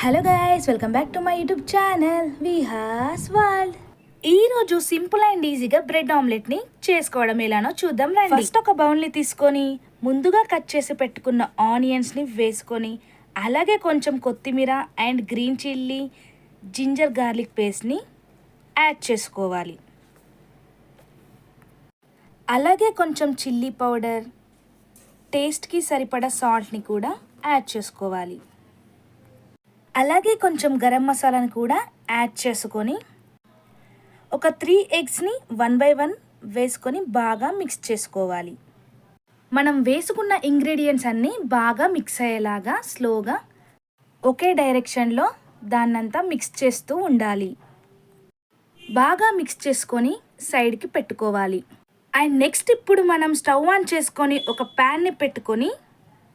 Hello guys, welcome back to my YouTube channel Vihas world. ఈరోజు simple and ఈజీగా bread ఆమ్లెట్ని చేసుకోవడం ఎలానో చూద్దాం రండి. ఫస్ట్ ఒక బౌల్ని తీసుకొని ముందుగా కట్ చేసి పెట్టుకున్న ఆనియన్స్ని వేసుకొని అలాగే కొంచెం కొత్తిమీర and green chilli ginger garlic పేస్ట్ని యాడ్ చేసుకోవాలి. అలాగే కొంచెం చిల్లీ పౌడర్, టేస్ట్కి సరిపడా సాల్ట్ని కూడా యాడ్ చేసుకోవాలి. అలాగే కొంచెం గరం మసాలాను కూడా యాడ్ చేసుకొని ఒక 3 ఎగ్స్ని 1 బై 1 వేసుకొని బాగా మిక్స్ చేసుకోవాలి. మనం వేసుకున్న ఇంగ్రీడియంట్స్ అన్నీ బాగా మిక్స్ అయ్యేలాగా స్లోగా ఒకే డైరెక్షన్లో దాన్నంతా మిక్స్ చేస్తూ ఉండాలి. బాగా మిక్స్ చేసుకొని సైడ్కి పెట్టుకోవాలి. అండ్ నెక్స్ట్ ఇప్పుడు మనం స్టవ్ ఆన్ చేసుకొని ఒక ప్యాన్ని పెట్టుకొని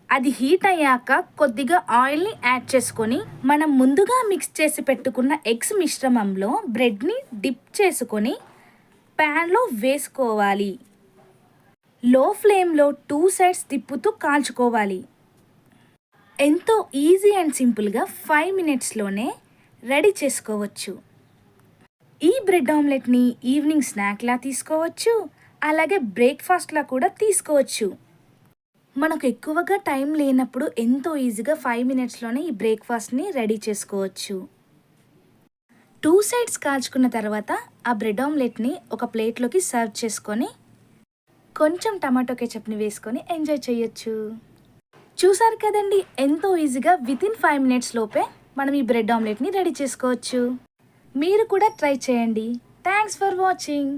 అది హీట్ అయ్యాక కొద్దిగా ఆయిల్ని యాడ్ చేసుకొని మనం ముందుగా మిక్స్ చేసి పెట్టుకున్న ఎగ్స్ మిశ్రమంలో బ్రెడ్ని డిప్ చేసుకొని ప్యాన్లో వేసుకోవాలి. లో ఫ్లేమ్లో 2 సైడ్స్ తిప్పుతూ కాల్చుకోవాలి. ఎంతో ఈజీ అండ్ సింపుల్గా 5 మినిట్స్లోనే రెడీ చేసుకోవచ్చు. ఈ బ్రెడ్ ఆమ్లెట్ని ఈవినింగ్ స్నాక్లా తీసుకోవచ్చు, అలాగే బ్రేక్ఫాస్ట్లా కూడా తీసుకోవచ్చు. మనకు ఎక్కువగా టైం లేనప్పుడు ఎంతో ఈజీగా 5 మినిట్స్లోనే ఈ బ్రేక్ఫాస్ట్ని రెడీ చేసుకోవచ్చు. 2 సైడ్స్ కాల్చుకున్న తర్వాత ఆ బ్రెడ్ ఆమ్లెట్ని ఒక ప్లేట్లోకి సర్వ్ చేసుకొని కొంచెం టమాటో కెచప్ని వేసుకొని ఎంజాయ్ చేయొచ్చు. చూసారు కదండి, ఎంతో ఈజీగా వితిన్ 5 మినిట్స్ లోపే మనం ఈ బ్రెడ్ ఆమ్లెట్ని రెడీ చేసుకోవచ్చు. మీరు కూడా ట్రై చేయండి. Thanks for watching.